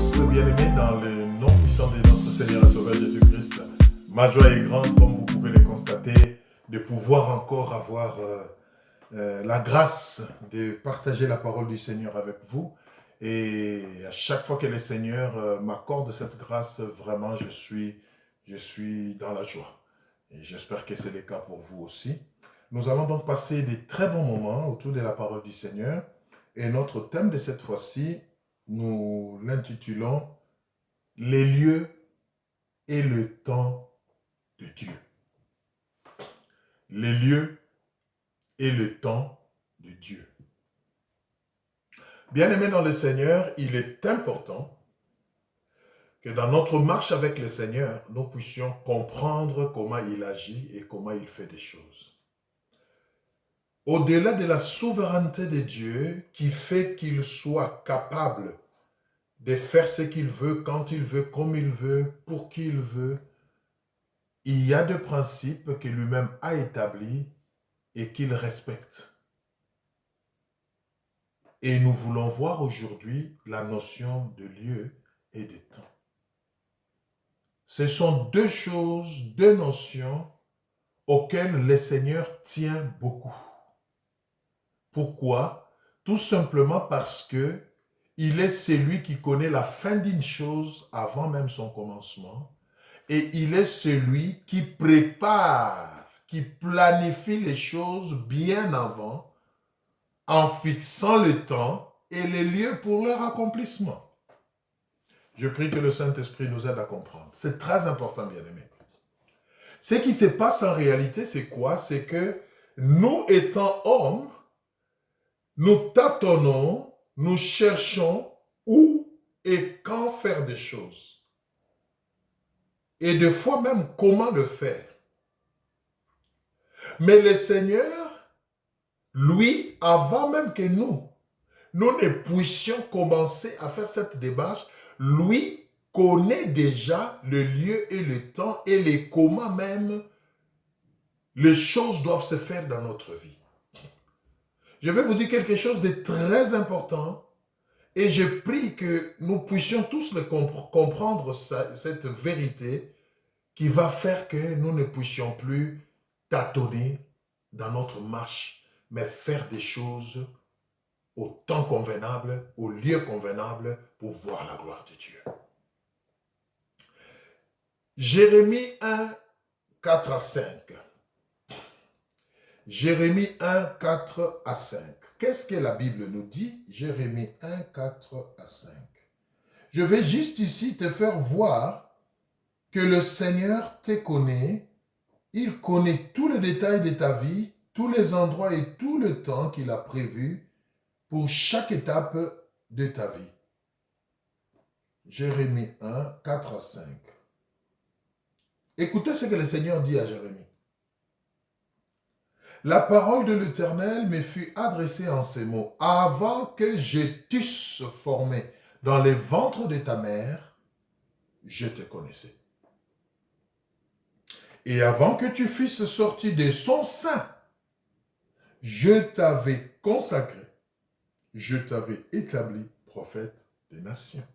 tous, bien-aimés, dans le nom puissant de notre Seigneur et Sauveur Jésus-Christ. Ma joie est grande, comme vous pouvez le constater, de pouvoir encore avoir la grâce de partager la parole du Seigneur avec vous. Et à chaque fois que le Seigneur m'accorde cette grâce, vraiment, je suis dans la joie. Et j'espère que c'est le cas pour vous aussi. Nous allons donc passer des très bons moments autour de la parole du Seigneur. Et notre thème de cette fois-ci, nous l'intitulons « Les lieux et le temps de Dieu ». Les lieux et le temps de Dieu. Bien-aimés dans le Seigneur, il est important que dans notre marche avec le Seigneur, nous puissions comprendre comment il agit et comment il fait des choses. Au-delà de la souveraineté de Dieu qui fait qu'il soit capable de faire ce qu'il veut, quand il veut, comme il veut, pour qui il veut, il y a des principes que lui-même a établis et qu'il respecte. Et nous voulons voir aujourd'hui la notion de lieu et de temps. Ce sont deux choses, deux notions auxquelles le Seigneur tient beaucoup. Pourquoi? Tout simplement parce que il est celui qui connaît la fin d'une chose avant même son commencement. Et il est celui qui prépare, qui planifie les choses bien avant, en fixant le temps et les lieux pour leur accomplissement. Je prie que le Saint-Esprit nous aide à comprendre. C'est très important, bien-aimés. Ce qui se passe en réalité, c'est quoi? C'est que nous, étant hommes, nous tâtonnons, nous cherchons où et quand faire des choses. Et des fois même comment le faire. Mais le Seigneur, lui, avant même que nous ne puissions commencer à faire cette démarche, lui connaît déjà le lieu et le temps et les comment même les choses doivent se faire dans notre vie. Je vais vous dire quelque chose de très important et je prie que nous puissions tous comprendre cette vérité qui va faire que nous ne puissions plus tâtonner dans notre marche, mais faire des choses au temps convenable, au lieu convenable pour voir la gloire de Dieu. Jérémie 1, 4 à 5. Jérémie 1, 4 à 5. Qu'est-ce que la Bible nous dit? Jérémie 1, 4 à 5. Je vais juste ici te faire voir que le Seigneur te connaît. Il connaît tous les détails de ta vie, tous les endroits et tout le temps qu'il a prévu pour chaque étape de ta vie. Jérémie 1, 4 à 5. Écoutez ce que le Seigneur dit à Jérémie. La parole de l'Éternel me fut adressée en ces mots. Avant que je t'eusse formé dans les ventres de ta mère, je te connaissais. Et avant que tu fusses sorti de son sein, je t'avais consacré, je t'avais établi prophète des nations.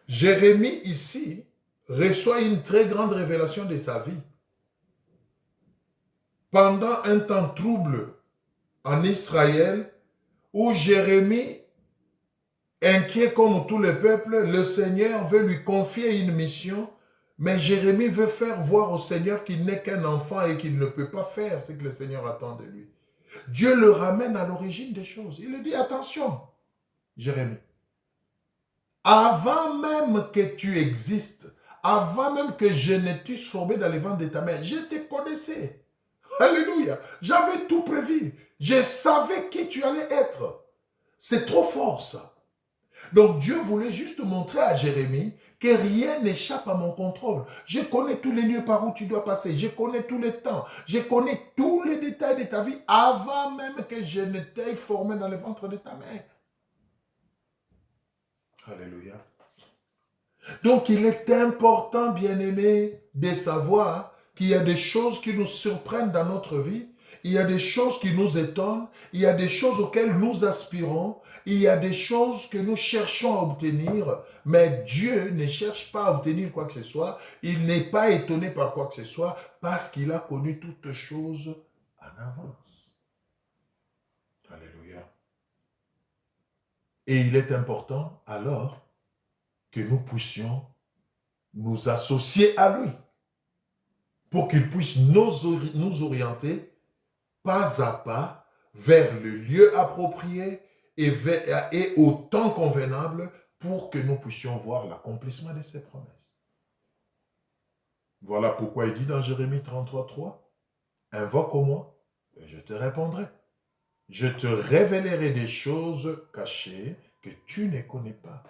Jérémie ici reçoit une très grande révélation de sa vie. Pendant un temps trouble en Israël, où Jérémie, inquiet comme tout le peuple, le Seigneur veut lui confier une mission, mais Jérémie veut faire voir au Seigneur qu'il n'est qu'un enfant et qu'il ne peut pas faire ce que le Seigneur attend de lui. Dieu le ramène à l'origine des choses. Il lui dit, attention, Jérémie, avant même que tu existes, avant même que je ne t'eusse formé dans les ventres de ta mère, je te connaissais. Alléluia. J'avais tout prévu. Je savais qui tu allais être. C'est trop fort ça. Donc Dieu voulait juste montrer à Jérémie que rien n'échappe à mon contrôle. Je connais tous les lieux par où tu dois passer. Je connais tous les temps. Je connais tous les détails de ta vie avant même que je ne t'aie formé dans le ventre de ta mère. Alléluia. Donc il est important, bien-aimé, de savoir qu'il y a des choses qui nous surprennent dans notre vie il y a des choses qui nous étonnent, il y a des choses auxquelles nous aspirons, il y a des choses que nous cherchons à obtenir, mais Dieu ne cherche pas à obtenir quoi que ce soit, il n'est pas étonné par quoi que ce soit, parce qu'il a connu toutes choses en avance. Alléluia. Et il est important alors que nous puissions nous associer à lui pour qu'il puisse nous orienter pas à pas vers le lieu approprié et au temps convenable pour que nous puissions voir l'accomplissement de ses promesses. Voilà pourquoi il dit dans Jérémie 33:3, « Invoque-moi et je te répondrai. Je te révélerai des choses cachées que tu ne connais pas. »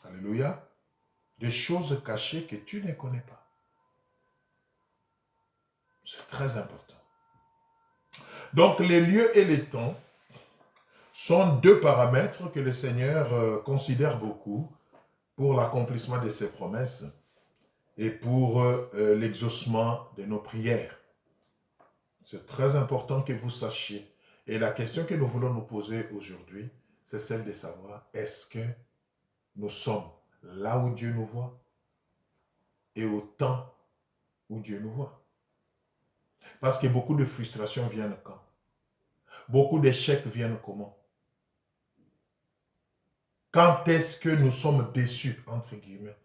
Alléluia. Des choses cachées que tu ne connais pas. C'est très important. Donc, les lieux et les temps sont deux paramètres que le Seigneur considère beaucoup pour l'accomplissement de ses promesses et pour l'exaucement de nos prières. C'est très important que vous sachiez. Et la question que nous voulons nous poser aujourd'hui, c'est celle de savoir, est-ce que nous sommes là où Dieu nous voit et au temps où Dieu nous voit? Parce que beaucoup de frustrations viennent quand? Beaucoup d'échecs viennent comment? Quand est-ce que nous sommes déçus, entre guillemets?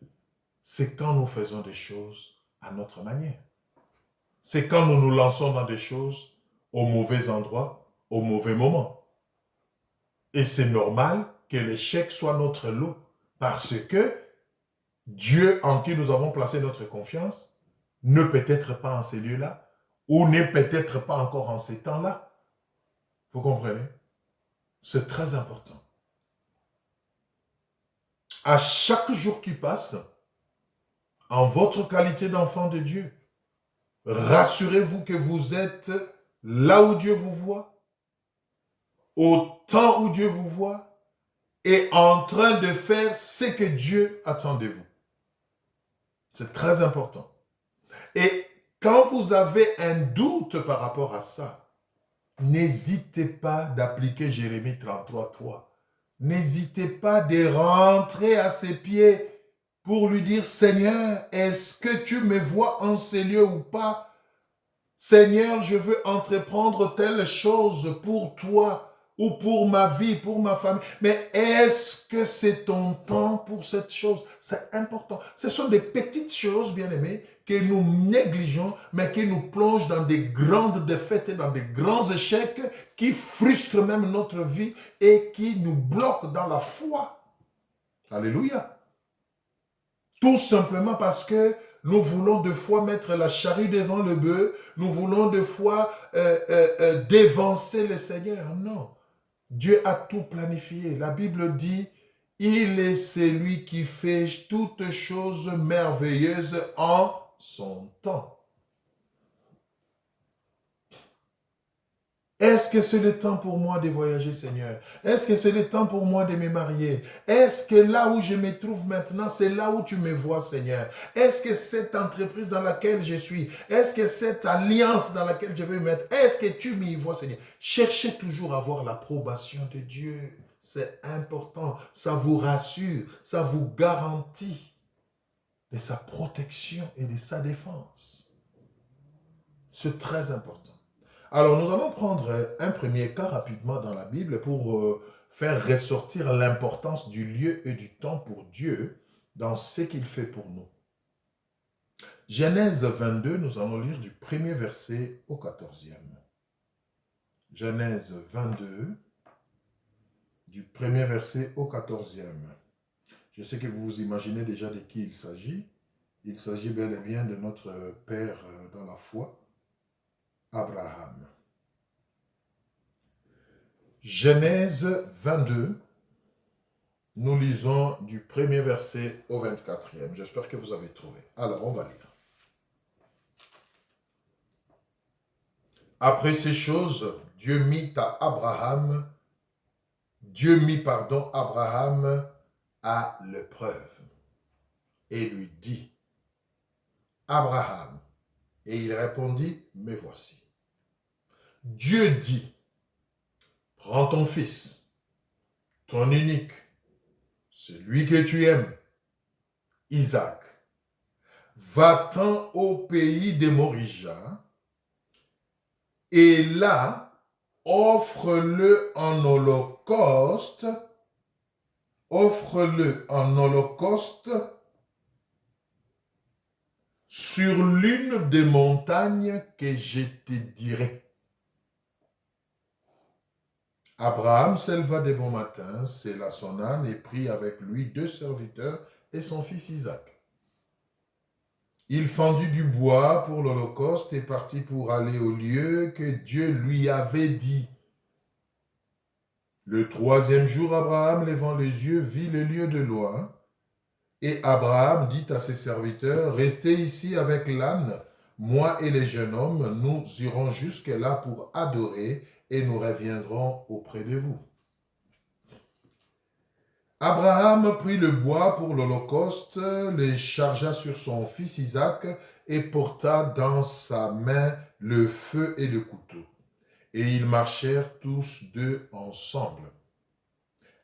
C'est quand nous faisons des choses à notre manière. C'est quand nous nous lançons dans des choses au mauvais endroit, au mauvais moment. Et c'est normal que l'échec soit notre lot, parce que Dieu en qui nous avons placé notre confiance ne peut être pas en ces lieux-là, ou n'est peut-être pas encore en ces temps-là. Vous comprenez? C'est très important. À chaque jour qui passe, en votre qualité d'enfant de Dieu, rassurez-vous que vous êtes là où Dieu vous voit, au temps où Dieu vous voit, et en train de faire ce que Dieu attend de vous. C'est très important. Et quand vous avez un doute par rapport à ça, n'hésitez pas d'appliquer Jérémie 33:3. N'hésitez pas de rentrer à ses pieds pour lui dire, Seigneur, est-ce que tu me vois en ces lieux ou pas? Seigneur, je veux entreprendre telle chose pour toi ou pour ma vie, pour ma famille. Mais est-ce que c'est ton temps pour cette chose? C'est important. Ce sont des petites choses, bien-aimés, que nous négligeons, mais qui nous plongent dans des grandes défaites et dans des grands échecs qui frustrent même notre vie et qui nous bloquent dans la foi. Alléluia. Tout simplement parce que nous voulons deux fois mettre la charrue devant le bœuf, nous voulons deux fois dévancer le Seigneur. Non. Dieu a tout planifié. La Bible dit, il est celui qui fait toutes choses merveilleuses en son temps. Est-ce que c'est le temps pour moi de voyager, Seigneur? Est-ce que c'est le temps pour moi de me marier? Est-ce que là où je me trouve maintenant, c'est là où tu me vois, Seigneur? Est-ce que cette entreprise dans laquelle je suis, est-ce que cette alliance dans laquelle je vais me mettre, est-ce que tu m'y vois, Seigneur? Cherchez toujours à avoir l'approbation de Dieu. C'est important. Ça vous rassure, ça vous garantit de sa protection et de sa défense. C'est très important. Alors, nous allons prendre un premier cas rapidement dans la Bible pour faire ressortir l'importance du lieu et du temps pour Dieu dans ce qu'il fait pour nous. Genèse 22, nous allons lire du premier verset au 14e. Genèse 22, du premier verset au 14e. Je sais que vous vous imaginez déjà de qui il s'agit. Il s'agit bel et bien de notre Père dans la foi, Abraham. Genèse 22, nous lisons du premier verset au 24e. J'espère que vous avez trouvé. Alors, on va lire. Après ces choses, Dieu mit Abraham à l'épreuve et lui dit, Abraham, et il répondit, me voici. Dieu dit, prends ton fils, ton unique, celui que tu aimes, Isaac, va-t'en au pays des Morija, et là, offre-le en holocauste sur l'une des montagnes que je te dirai. Abraham s'éleva dès bon matin, sella son âne et prit avec lui 2 serviteurs et son fils Isaac. Il fendit du bois pour l'holocauste et partit pour aller au lieu que Dieu lui avait dit. Le 3e jour, Abraham, levant les yeux, vit le lieu de loin. Et Abraham dit à ses serviteurs, restez ici avec l'âne, moi et les jeunes hommes, nous irons jusque-là pour adorer et nous reviendrons auprès de vous. Abraham prit le bois pour l'holocauste, les chargea sur son fils Isaac et porta dans sa main le feu et le couteau. Et ils marchèrent tous 2 ensemble.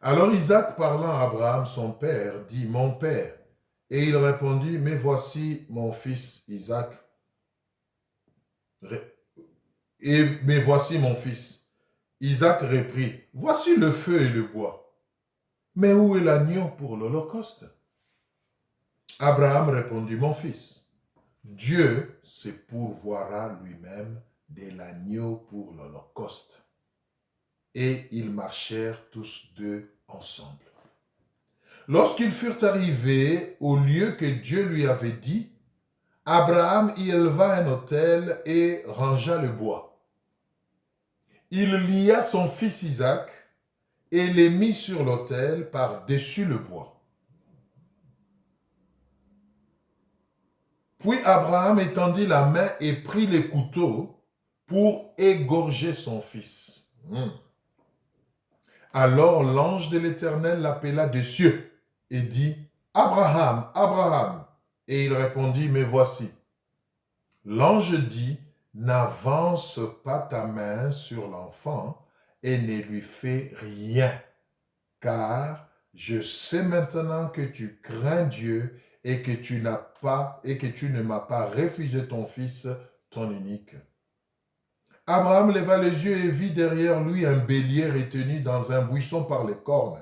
Alors Isaac, parlant à Abraham, son père, dit, « Mon père. » Et il répondit, « Mais voici mon fils Isaac. » Mais voici mon fils. Isaac reprit, « Voici le feu et le bois. Mais où est l'agneau pour l'holocauste? » Abraham répondit, « Mon fils, Dieu se pourvoira lui-même de l'agneau pour l'holocauste. » Et ils marchèrent tous 2 ensemble. Lorsqu'ils furent arrivés au lieu que Dieu lui avait dit, Abraham y éleva un autel et rangea le bois. Il lia son fils Isaac et les mit sur l'autel par-dessus le bois. Puis Abraham étendit la main et prit le couteau pour égorger son fils. Alors l'ange de l'Éternel l'appela des cieux et dit, « Abraham, Abraham !» Et il répondit, « Me voici. » L'ange dit, « N'avance pas ta main sur l'enfant et ne lui fais rien, car je sais maintenant que tu crains Dieu et que tu ne m'as pas refusé ton fils, ton unique. » Abraham leva les yeux et vit derrière lui un bélier retenu dans un buisson par les cornes.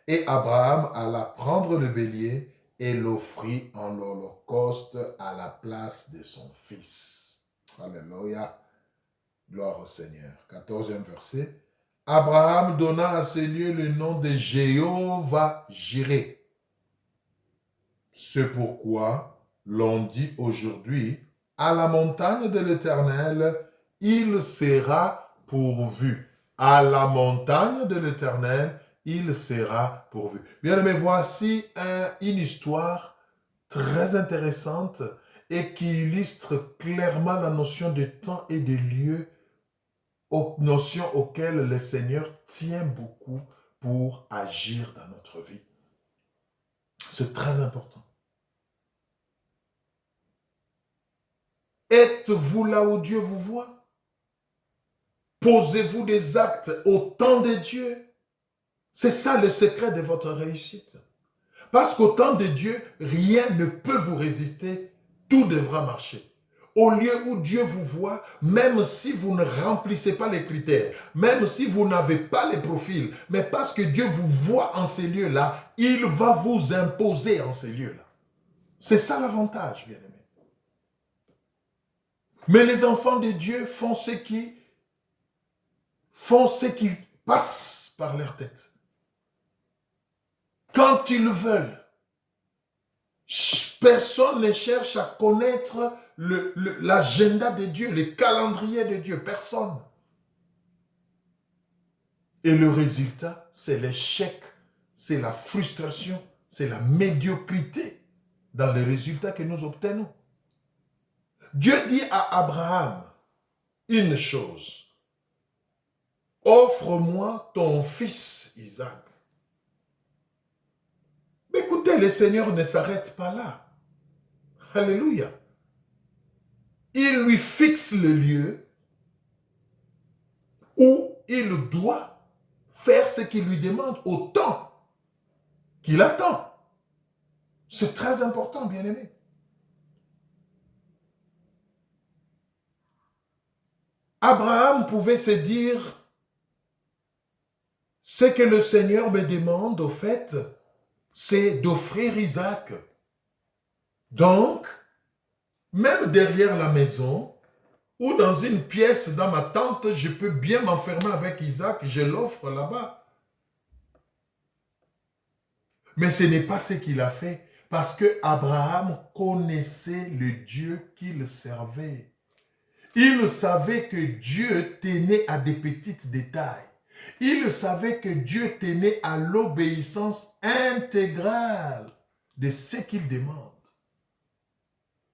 Et Abraham alla prendre le bélier et l'offrit en holocauste à la place de son fils. Alléluia. Gloire au Seigneur. 14e verset. Abraham donna à ce lieu le nom de Jéhovah-Jireh. C'est pourquoi l'on dit aujourd'hui, à la montagne de l'Éternel, il sera pourvu. À la montagne de l'Éternel, il sera pourvu. Bien aimé, voici une histoire très intéressante et qui illustre clairement la notion de temps et de lieu, notion auxquelles le Seigneur tient beaucoup pour agir dans notre vie. C'est très important. Êtes-vous là où Dieu vous voit? Posez-vous des actes au temps de Dieu? C'est ça le secret de votre réussite. Parce qu'au temps de Dieu, rien ne peut vous résister, tout devra marcher. Au lieu où Dieu vous voit, même si vous ne remplissez pas les critères, même si vous n'avez pas les profils, mais parce que Dieu vous voit en ces lieux-là, il va vous imposer en ces lieux-là. C'est ça l'avantage, bien-aimé. Mais les enfants de Dieu font ce qui passe par leur tête. Quand ils veulent, personne ne cherche à connaître l'agenda de Dieu, le calendrier de Dieu, personne. Et le résultat, c'est l'échec, c'est la frustration, c'est la médiocrité dans les résultats que nous obtenons. Dieu dit à Abraham une chose, offre-moi ton fils Isaac. Mais écoutez, le Seigneur ne s'arrête pas là. Alléluia. Il lui fixe le lieu où il doit faire ce qu'il lui demande au temps qu'il attend. C'est très important, bien-aimé. Abraham pouvait se dire, ce que le Seigneur me demande, au fait, c'est d'offrir Isaac. Donc, même derrière la maison, ou dans une pièce dans ma tente, je peux bien m'enfermer avec Isaac, je l'offre là-bas. Mais ce n'est pas ce qu'il a fait, parce que Abraham connaissait le Dieu qu'il servait. Il savait que Dieu tenait à des petits détails. Il savait que Dieu tenait à l'obéissance intégrale de ce qu'il demande.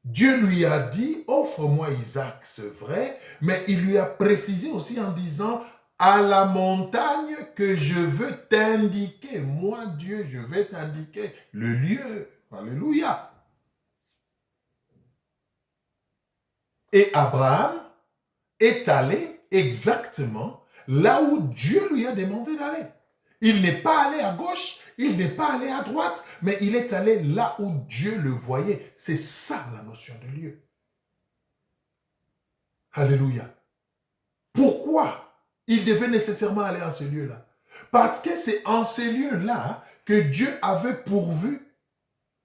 Dieu lui a dit, offre-moi Isaac, c'est vrai, mais il lui a précisé aussi en disant, à la montagne que je veux t'indiquer. Moi, Dieu, je vais t'indiquer le lieu. Alléluia. Et Abraham est allé exactement là où Dieu lui a demandé d'aller. Il n'est pas allé à gauche, il n'est pas allé à droite, mais il est allé là où Dieu le voyait. C'est ça la notion de lieu. Alléluia. Pourquoi il devait nécessairement aller en ce lieu-là? Parce que c'est en ces lieux-là que Dieu avait pourvu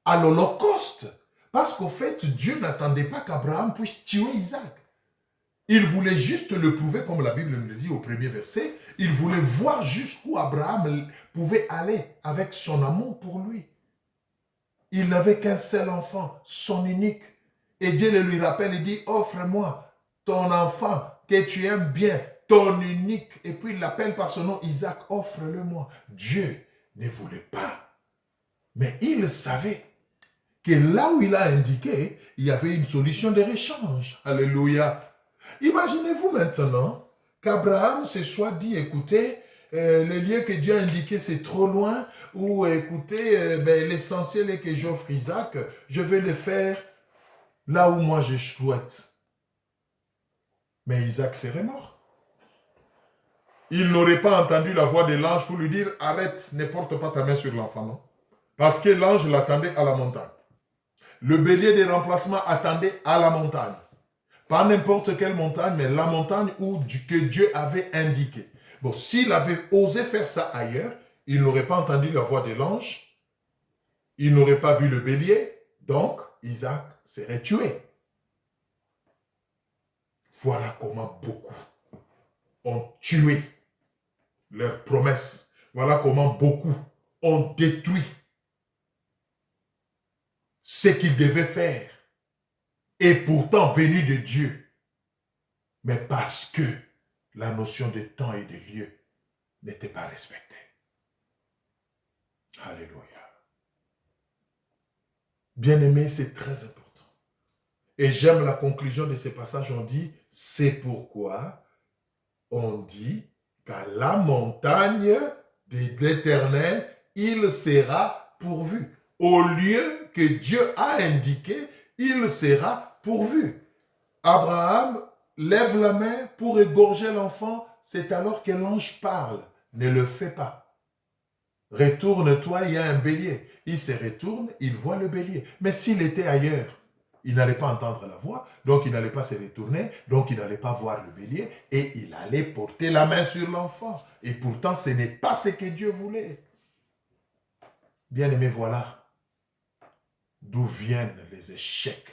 à l'Holocauste. Parce qu'au fait, Dieu n'attendait pas qu'Abraham puisse tuer Isaac. Il voulait juste le prouver, comme la Bible nous le dit au premier verset. Il voulait voir jusqu'où Abraham pouvait aller avec son amour pour lui. Il n'avait qu'un seul enfant, son unique. Et Dieu le lui rappelle et dit, offre-moi ton enfant que tu aimes bien, ton unique. Et puis il l'appelle par son nom, Isaac, offre-le-moi. Dieu ne voulait pas. Mais il savait que là où il a indiqué, il y avait une solution de réchange. Alléluia. Imaginez-vous maintenant qu'Abraham se soit dit, écoutez, le lieu que Dieu a indiqué, c'est trop loin, ou écoutez, l'essentiel est que j'offre Isaac, je vais le faire là où moi je souhaite. Mais Isaac serait mort. Il n'aurait pas entendu la voix de l'ange pour lui dire, arrête, ne porte pas ta main sur l'enfant, non? Parce que l'ange l'attendait à la montagne. Le bélier de remplacement attendait à la montagne. Pas n'importe quelle montagne, mais la montagne que Dieu avait indiquée. Bon, s'il avait osé faire ça ailleurs, il n'aurait pas entendu la voix de l'ange, il n'aurait pas vu le bélier, donc Isaac serait tué. Voilà comment beaucoup ont tué leurs promesses. Voilà comment beaucoup ont détruit ce qu'ils devaient faire. Et pourtant venu de Dieu. Mais parce que la notion de temps et de lieu n'était pas respectée. Alléluia. Bien-aimé, c'est très important. Et j'aime la conclusion de ce passage. On dit, c'est pourquoi on dit qu'à la montagne de l'Éternel, il sera pourvu. Au lieu que Dieu a indiqué, il sera pourvu. Abraham lève la main pour égorger l'enfant. C'est alors que l'ange parle. Ne le fais pas. Retourne-toi, il y a un bélier. Il se retourne, il voit le bélier. Mais s'il était ailleurs, il n'allait pas entendre la voix, donc il n'allait pas se retourner, donc il n'allait pas voir le bélier, et il allait porter la main sur l'enfant. Et pourtant, ce n'est pas ce que Dieu voulait. Bien-aimé, voilà d'où viennent les échecs.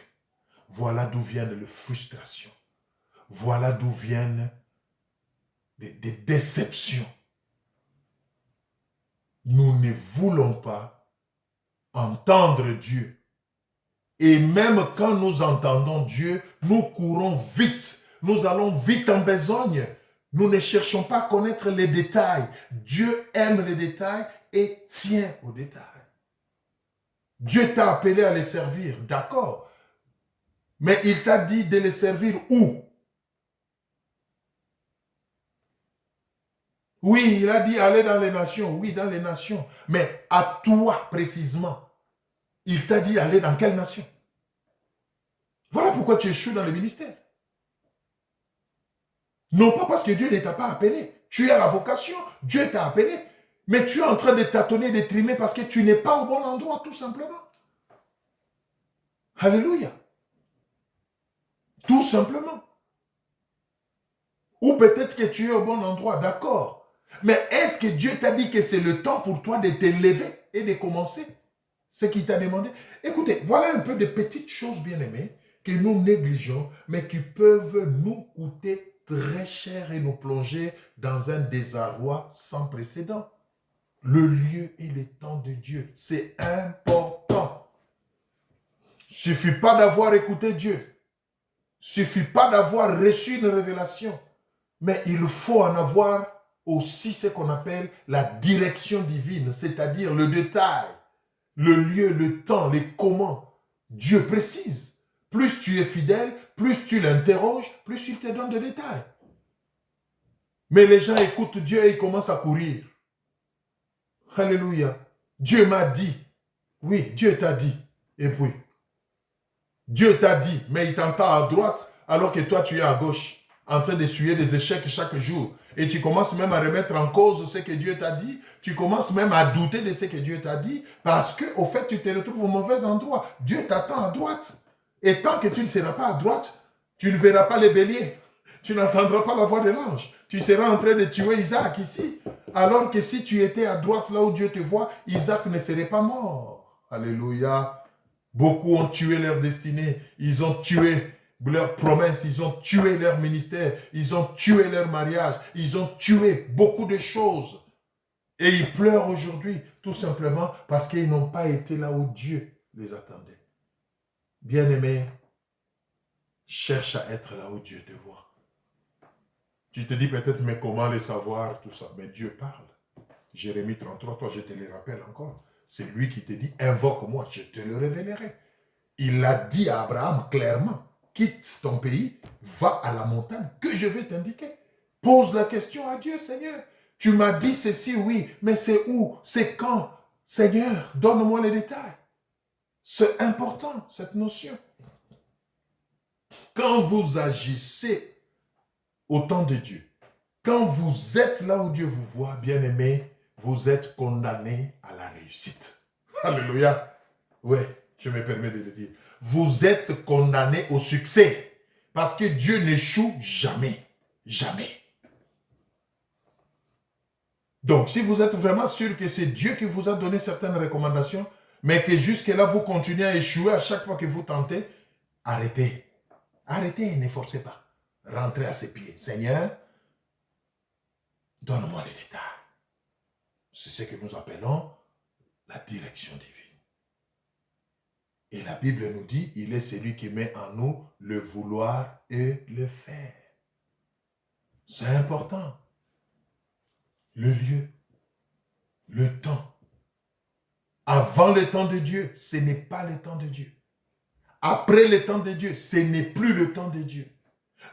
Voilà d'où viennent les frustrations. Voilà d'où viennent des déceptions. Nous ne voulons pas entendre Dieu. Et même quand nous entendons Dieu, nous courons vite. Nous allons vite en besogne. Nous ne cherchons pas à connaître les détails. Dieu aime les détails et tient aux détails. Dieu t'a appelé à les servir, d'accord. Mais il t'a dit de les servir où? Oui, il a dit aller dans les nations. Oui, dans les nations. Mais à toi précisément, il t'a dit aller dans quelle nation? Voilà pourquoi tu échoues dans le ministère. Non pas parce que Dieu ne t'a pas appelé. Tu as la vocation, Dieu t'a appelé. Mais tu es en train de tâtonner, de trimer parce que tu n'es pas au bon endroit, tout simplement. Alléluia. Tout simplement. Ou peut-être que tu es au bon endroit, d'accord. Mais est-ce que Dieu t'a dit que c'est le temps pour toi de te lever et de commencer ce qu'il t'a demandé? Écoutez, voilà un peu de petites choses, bien-aimées, que nous négligeons, mais qui peuvent nous coûter très cher et nous plonger dans un désarroi sans précédent. Le lieu et le temps de Dieu, c'est important. Suffit pas d'avoir écouté Dieu. Suffit pas d'avoir reçu une révélation. Mais il faut en avoir aussi ce qu'on appelle la direction divine, c'est-à-dire le détail, le lieu, le temps, les comment. Dieu précise. Plus tu es fidèle, plus tu l'interroges, plus il te donne des détails. Mais les gens écoutent Dieu et ils commencent à courir. Alléluia. Dieu m'a dit. Oui, Dieu t'a dit. Et puis, Dieu t'a dit, mais il t'entend à droite alors que toi tu es à gauche, en train d'essuyer des échecs chaque jour. Et tu commences même à remettre en cause ce que Dieu t'a dit. Tu commences même à douter de ce que Dieu t'a dit parce que, au fait, tu te retrouves au mauvais endroit. Dieu t'attend à droite. Et tant que tu ne seras pas à droite, tu ne verras pas les béliers. Tu n'entendras pas la voix de l'ange. Tu seras en train de tuer Isaac ici. Alors que si tu étais à droite, là où Dieu te voit, Isaac ne serait pas mort. Alléluia. Beaucoup ont tué leur destinée. Ils ont tué leurs promesses. Ils ont tué leur ministère. Ils ont tué leur mariage. Ils ont tué beaucoup de choses. Et ils pleurent aujourd'hui, tout simplement parce qu'ils n'ont pas été là où Dieu les attendait. Bien-aimé, cherche à être là où Dieu te voit. Tu te dis peut-être, mais comment le savoir, tout ça? Mais Dieu parle. Jérémie 33, toi je te le rappelle encore. C'est lui qui te dit, invoque-moi, je te le révélerai. Il a dit à Abraham clairement, quitte ton pays, va à la montagne que je vais t'indiquer. Pose la question à Dieu, Seigneur. Tu m'as dit ceci, oui, mais c'est où? C'est quand? Seigneur, donne-moi les détails. C'est important, cette notion. Quand vous agissez au temps de Dieu, quand vous êtes là où Dieu vous voit, bien-aimé, vous êtes condamné à la réussite. Alléluia. Oui, je me permets de le dire. Vous êtes condamné au succès. Parce que Dieu n'échoue jamais. Jamais. Donc, si vous êtes vraiment sûr que c'est Dieu qui vous a donné certaines recommandations, mais que jusque-là, vous continuez à échouer à chaque fois que vous tentez, arrêtez. Arrêtez, ne forcez pas. Rentrez à ses pieds. Seigneur, donne-moi les détails. C'est ce que nous appelons la direction divine. Et la Bible nous dit, il est celui qui met en nous le vouloir et le faire. C'est important. Le lieu, le temps. Avant le temps de Dieu, ce n'est pas le temps de Dieu. Après le temps de Dieu, ce n'est plus le temps de Dieu.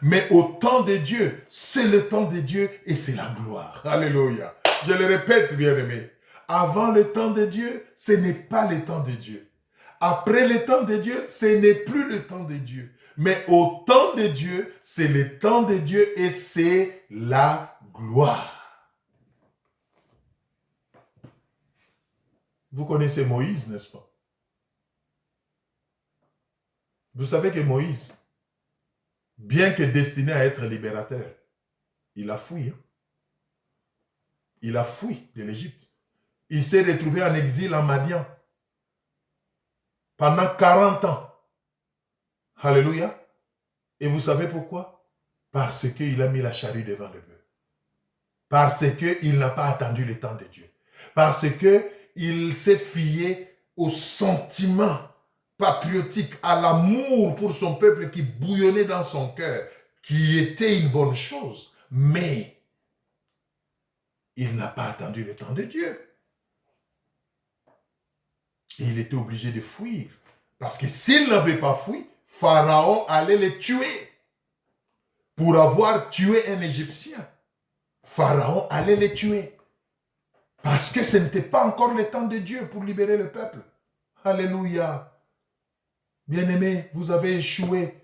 Mais au temps de Dieu, c'est le temps de Dieu et c'est la gloire. Alléluia. Je le répète, bien-aimé. Avant le temps de Dieu, ce n'est pas le temps de Dieu. Après le temps de Dieu, ce n'est plus le temps de Dieu. Mais au temps de Dieu, c'est le temps de Dieu et c'est la gloire. Vous connaissez Moïse, n'est-ce pas? Vous savez que Moïse, bien que destiné à être libérateur, il a fui. Hein? Il a fui de l'Égypte. Il s'est retrouvé en exil en Madian pendant 40 ans. Alléluia. Et vous savez pourquoi? Parce qu'il a mis la charrue devant le bœuf. Parce qu'il n'a pas attendu le temps de Dieu. Parce qu'il s'est fié au sentiment patriotique, à l'amour pour son peuple qui bouillonnait dans son cœur, qui était une bonne chose. Mais il n'a pas attendu le temps de Dieu. Et il était obligé de fuir. Parce que s'il n'avait pas fui, Pharaon allait les tuer. Pour avoir tué un Égyptien, Pharaon allait les tuer. Parce que ce n'était pas encore le temps de Dieu pour libérer le peuple. Alléluia. Bien-aimés, vous avez échoué.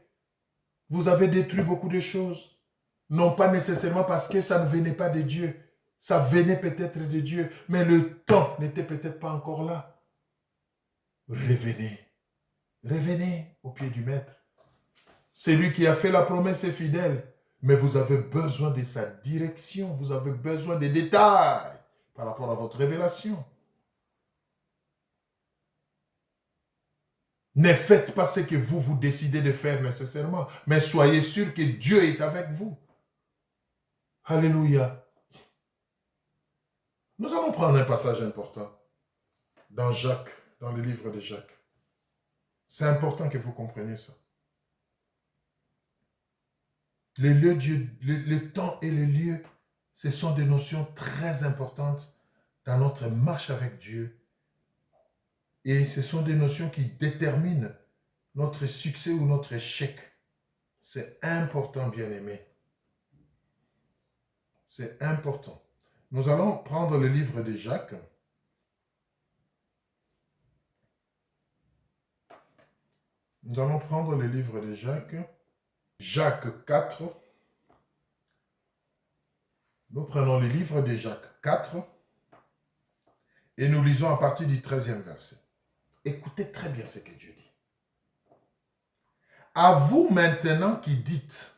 Vous avez détruit beaucoup de choses. Non pas nécessairement parce que ça ne venait pas de Dieu. Ça venait peut-être de Dieu, mais le temps n'était peut-être pas encore là. Revenez. Revenez au pied du Maître. C'est lui qui a fait la promesse est fidèle. Mais vous avez besoin de sa direction. Vous avez besoin des détails par rapport à votre révélation. Ne faites pas ce que vous décidez de faire nécessairement, mais soyez sûr que Dieu est avec vous. Alléluia. Nous allons prendre un passage important dans Jacques, dans le livre de Jacques. C'est important que vous compreniez ça. Le temps et les lieux, ce sont des notions très importantes dans notre marche avec Dieu. Et ce sont des notions qui déterminent notre succès ou notre échec. C'est important, bien-aimé. C'est important. Nous allons prendre le livre de Jacques. Nous allons prendre le livre de Jacques. Jacques 4. Nous prenons le livre de Jacques 4 et nous lisons à partir du 13e verset. Écoutez très bien ce que Dieu dit. À vous maintenant qui dites,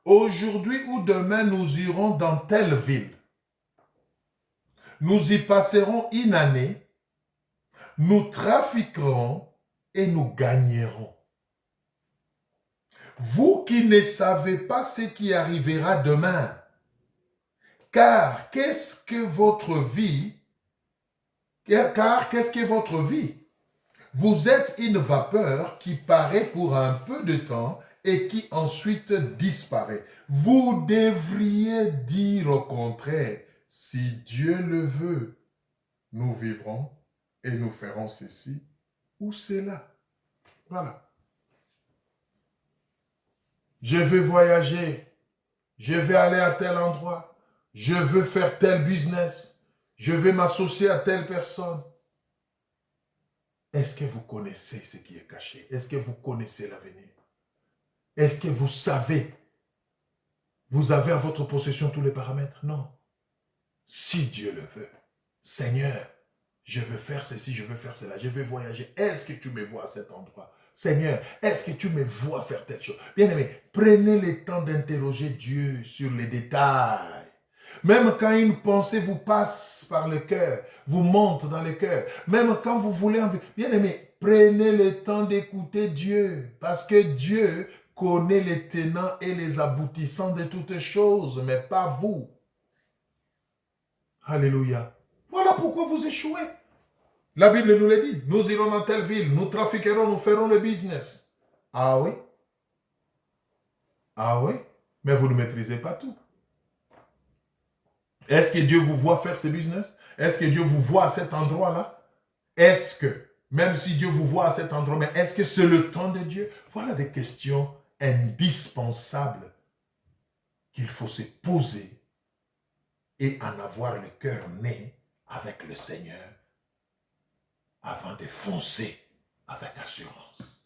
aujourd'hui ou demain nous irons dans telle ville. Nous y passerons une année, nous trafiquerons et nous gagnerons. Vous qui ne savez pas ce qui arrivera demain, car qu'est-ce que votre vie? Car qu'est-ce que votre vie? Vous êtes une vapeur qui paraît pour un peu de temps et qui ensuite disparaît. Vous devriez dire au contraire, si Dieu le veut, nous vivrons et nous ferons ceci ou cela. Voilà. Je veux voyager, je vais aller à tel endroit, je veux faire tel business, je vais m'associer à telle personne. Est-ce que vous connaissez ce qui est caché? Est-ce que vous connaissez l'avenir? Est-ce que vous savez? Vous avez à votre possession tous les paramètres? Non. Si Dieu le veut, Seigneur, je veux faire ceci, je veux faire cela, je veux voyager. Est-ce que tu me vois à cet endroit? Seigneur, est-ce que tu me vois faire telle chose? Bien-aimé, prenez le temps d'interroger Dieu sur les détails. Même quand une pensée vous passe par le cœur, vous monte dans le cœur, même quand vous voulez envie, bien-aimé, prenez le temps d'écouter Dieu, parce que Dieu connaît les tenants et les aboutissants de toutes choses, mais pas vous. Alléluia. Voilà pourquoi vous échouez. La Bible nous le dit. Nous irons dans telle ville, nous trafiquerons, nous ferons le business. Ah oui? Ah oui? Mais vous ne maîtrisez pas tout. Est-ce que Dieu vous voit faire ce business? Est-ce que Dieu vous voit à cet endroit-là? Est-ce que, même si Dieu vous voit à cet endroit, mais est-ce que c'est le temps de Dieu? Voilà des questions indispensables qu'il faut se poser et en avoir le cœur né avec le Seigneur avant de foncer avec assurance.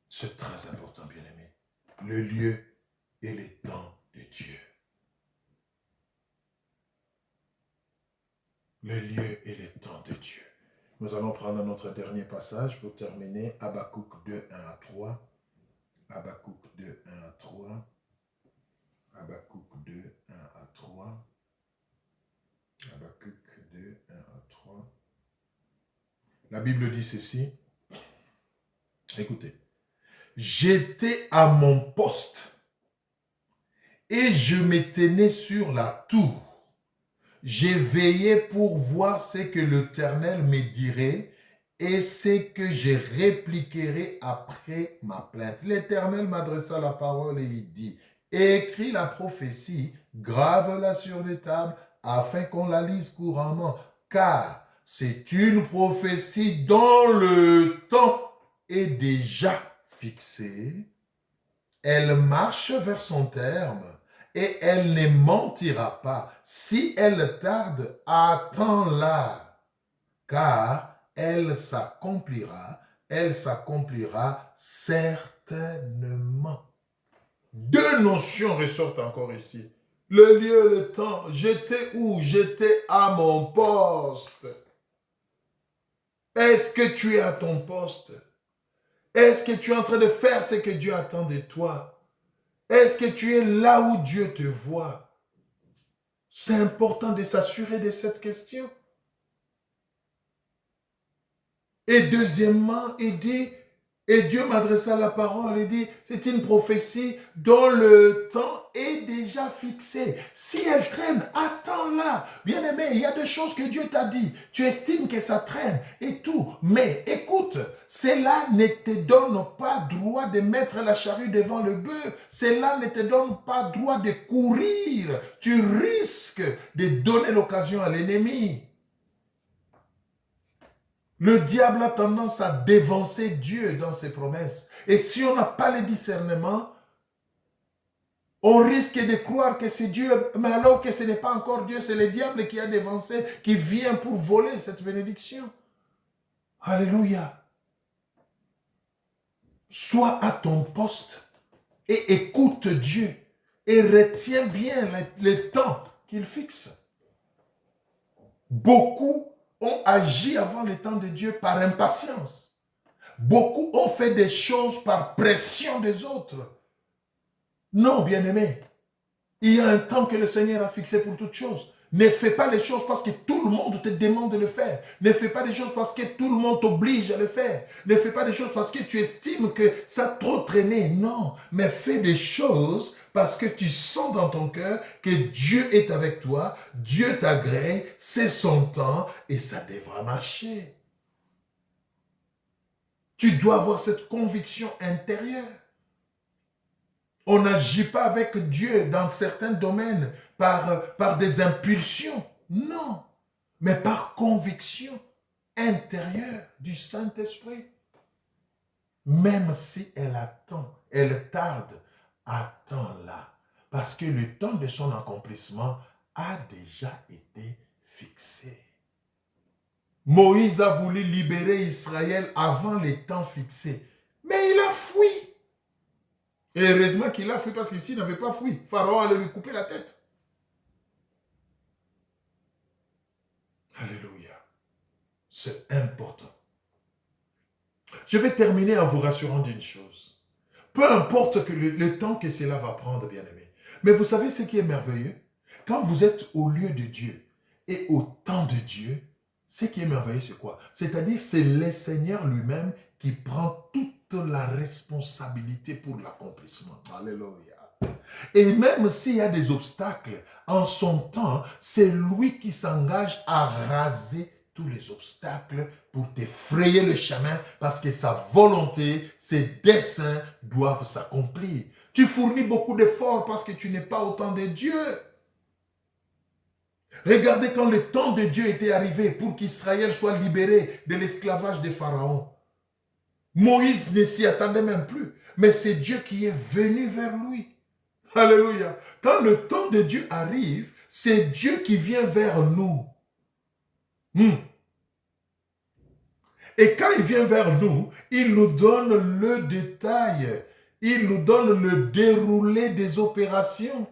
C'est très important, bien-aimé. Le lieu et le temps de Dieu. Le lieu et le temps de Dieu. Nous allons prendre notre dernier passage pour terminer. Habakkuk 2, 1 à 3. Habakkuk 2, 1 à 3. Habakkuk 2, 1 à 3. Habakkuk 2, 1 à 3. La Bible dit ceci. Écoutez. J'étais à mon poste et je me tenais sur la tour. J'ai veillé pour voir ce que l'Éternel me dirait et ce que je répliquerai après ma plainte. L'Éternel m'adressa la parole et il dit, écris la prophétie, grave-la sur les tables afin qu'on la lise couramment, car c'est une prophétie dont le temps est déjà fixé. Elle marche vers son terme et elle ne mentira pas. Si elle tarde, attends-la, car elle s'accomplira certainement. certainement. Deux notions ressortent encore ici. Le lieu, le temps. J'étais où? J'étais à mon poste. Est-ce que tu es à ton poste? Est-ce que tu es en train de faire ce que Dieu attend de toi? Est-ce que tu es là où Dieu te voit? C'est important de s'assurer de cette question. Et deuxièmement, il dit, et Dieu m'adressa la parole, il dit, c'est une prophétie dont le temps est déjà fixé. Si elle traîne, attends-la. Bien-aimé, il y a des choses que Dieu t'a dit. Tu estimes que ça traîne et tout. Mais écoute, cela ne te donne pas droit de mettre la charrue devant le bœuf. Cela ne te donne pas droit de courir. Tu risques de donner l'occasion à l'ennemi. Le diable a tendance à dévancer Dieu dans ses promesses. Et si on n'a pas le discernement, on risque de croire que c'est Dieu, mais alors que ce n'est pas encore Dieu, c'est le diable qui a dévancé, qui vient pour voler cette bénédiction. Alléluia. Sois à ton poste et écoute Dieu et retiens bien le temps qu'il fixe. Beaucoup ont agi avant le temps de Dieu par impatience. Beaucoup ont fait des choses par pression des autres. Non, bien-aimé, il y a un temps que le Seigneur a fixé pour toutes choses. Ne fais pas les choses parce que tout le monde te demande de le faire. Ne fais pas des choses parce que tout le monde t'oblige à le faire. Ne fais pas des choses parce que tu estimes que ça a trop traîné. Non, mais fais des choses parce que tu sens dans ton cœur que Dieu est avec toi, Dieu t'agrée, c'est son temps et ça devra marcher. Tu dois avoir cette conviction intérieure. On n'agit pas avec Dieu dans certains domaines par des impulsions. Non, mais par conviction intérieure du Saint-Esprit. Même si elle attend, elle tarde, attends-la. Parce que le temps de son accomplissement a déjà été fixé. Moïse a voulu libérer Israël avant les temps fixés, mais il a fui. Et heureusement qu'il a fui parce qu'ici, il n'avait pas fui. Pharaon allait lui couper la tête. Alléluia. C'est important. Je vais terminer en vous rassurant d'une chose. Peu importe que le temps que cela va prendre, bien-aimé. Mais vous savez ce qui est merveilleux? Quand vous êtes au lieu de Dieu et au temps de Dieu, ce qui est merveilleux, c'est quoi? C'est-à-dire, c'est le Seigneur lui-même qui prend toute la responsabilité pour l'accomplissement. Alléluia. Et même s'il y a des obstacles, en son temps, c'est lui qui s'engage à raser tous les obstacles pour te frayer le chemin parce que sa volonté, ses desseins doivent s'accomplir. Tu fournis beaucoup d'efforts parce que tu n'es pas au temps de Dieu. Regardez quand le temps de Dieu était arrivé pour qu'Israël soit libéré de l'esclavage de Pharaon. Moïse ne s'y attendait même plus, mais c'est Dieu qui est venu vers lui. Alléluia. Quand le temps de Dieu arrive, c'est Dieu qui vient vers nous. Et quand il vient vers nous, il nous donne le détail. Il nous donne le déroulé des opérations.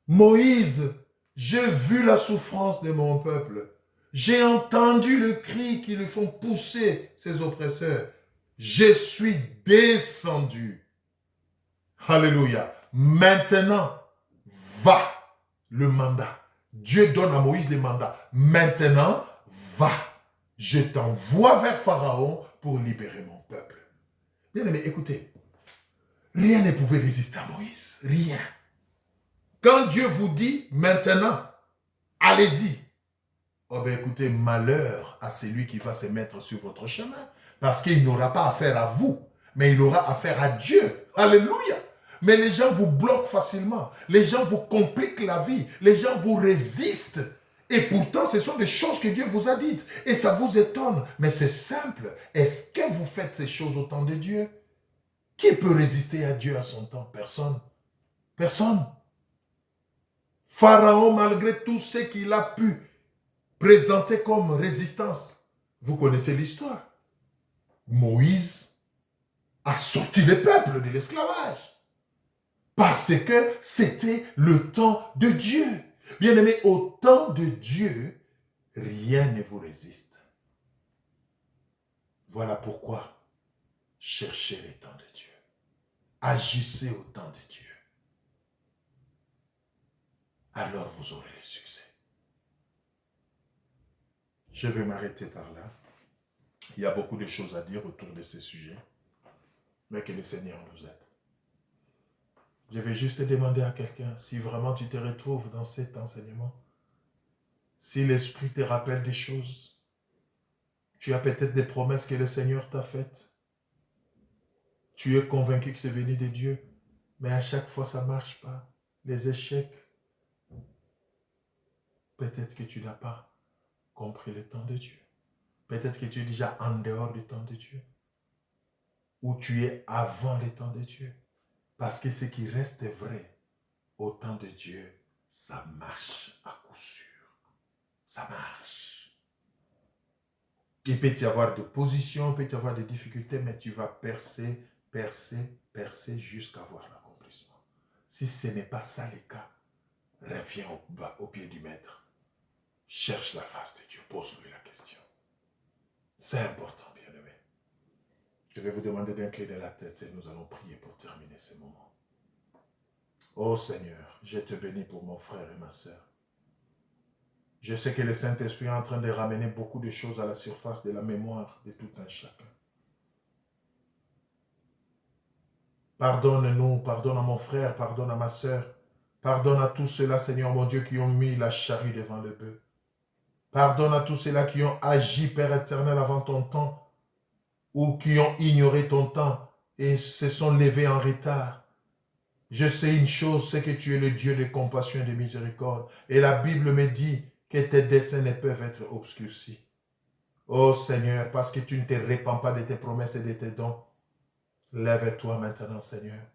Moïse, j'ai vu la souffrance de mon peuple. J'ai entendu le cri qui lui font pousser ses oppresseurs. Je suis descendu. Alléluia. Maintenant, va le mandat. Dieu donne à Moïse le mandat. Maintenant, va. Je t'envoie vers Pharaon pour libérer mon peuple. Bien aimé, écoutez. Rien ne pouvait résister à Moïse. Rien. Quand Dieu vous dit maintenant, allez-y. Oh ben écoutez, malheur à celui qui va se mettre sur votre chemin. Parce qu'il n'aura pas affaire à vous, mais il aura affaire à Dieu. Alléluia. Mais les gens vous bloquent facilement. Les gens vous compliquent la vie. Les gens vous résistent. Et pourtant, ce sont des choses que Dieu vous a dites. Et ça vous étonne. Mais c'est simple. Est-ce que vous faites ces choses au temps de Dieu? Qui peut résister à Dieu à son temps? Personne. Personne. Pharaon, malgré tout ce qu'il a pu présenter comme résistance, vous connaissez l'histoire. Moïse a sorti le peuple de l'esclavage. Parce que c'était le temps de Dieu. Bien-aimés, au temps de Dieu, rien ne vous résiste. Voilà pourquoi cherchez les temps de Dieu. Agissez au temps de Dieu. Alors vous aurez le succès. Je vais m'arrêter par là. Il y a beaucoup de choses à dire autour de ces sujets, mais que le Seigneur nous aide. Je vais juste demander à quelqu'un, si vraiment tu te retrouves dans cet enseignement, si l'Esprit te rappelle des choses, tu as peut-être des promesses que le Seigneur t'a faites, tu es convaincu que c'est venu de Dieu, mais à chaque fois ça ne marche pas. Les échecs, peut-être que tu n'as pas compris le temps de Dieu. Peut-être que tu es déjà en dehors du temps de Dieu. Ou tu es avant le temps de Dieu. Parce que ce qui reste vrai au temps de Dieu, ça marche à coup sûr. Ça marche. Il peut y avoir des positions, il peut y avoir des difficultés, mais tu vas percer, percer, percer jusqu'à voir l'accomplissement. Si ce n'est pas ça le cas, reviens au pied du maître. Cherche la face de Dieu, pose-lui la question. C'est important, bien-aimé. Je vais vous demander d'incliner la tête et nous allons prier pour terminer ce moment. Oh Seigneur, je te bénis pour mon frère et ma sœur. Je sais que le Saint-Esprit est en train de ramener beaucoup de choses à la surface de la mémoire de tout un chacun. Pardonne-nous, pardonne à mon frère, pardonne à ma sœur. Pardonne à tous ceux-là, Seigneur mon Dieu, qui ont mis la charrue devant le bœuf. Pardonne à tous ceux-là qui ont agi, Père éternel, avant ton temps, ou qui ont ignoré ton temps et se sont levés en retard. Je sais une chose, c'est que tu es le Dieu de compassion et de miséricorde. Et la Bible me dit que tes desseins ne peuvent être obscurcis. Oh Seigneur, parce que tu ne te répands pas de tes promesses et de tes dons, lève-toi maintenant, Seigneur.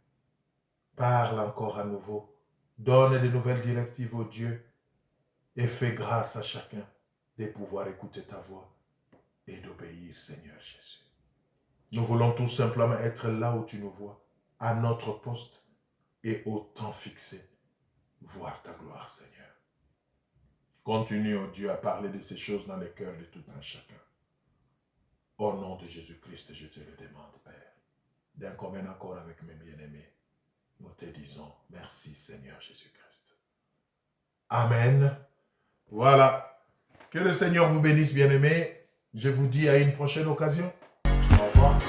Parle encore à nouveau. Donne de nouvelles directives au Dieu et fais grâce à chacun de pouvoir écouter ta voix et d'obéir, Seigneur Jésus. Nous voulons tout simplement être là où tu nous vois, à notre poste et au temps fixé, voir ta gloire, Seigneur. Continue, oh Dieu, à parler de ces choses dans les cœurs de tout un chacun. Au nom de Jésus-Christ, je te le demande, Père. D'un commun accord avec mes bien-aimés, nous te disons merci, Seigneur Jésus-Christ. Amen. Voilà. Que le Seigneur vous bénisse, bien-aimés. Je vous dis à une prochaine occasion. Au revoir.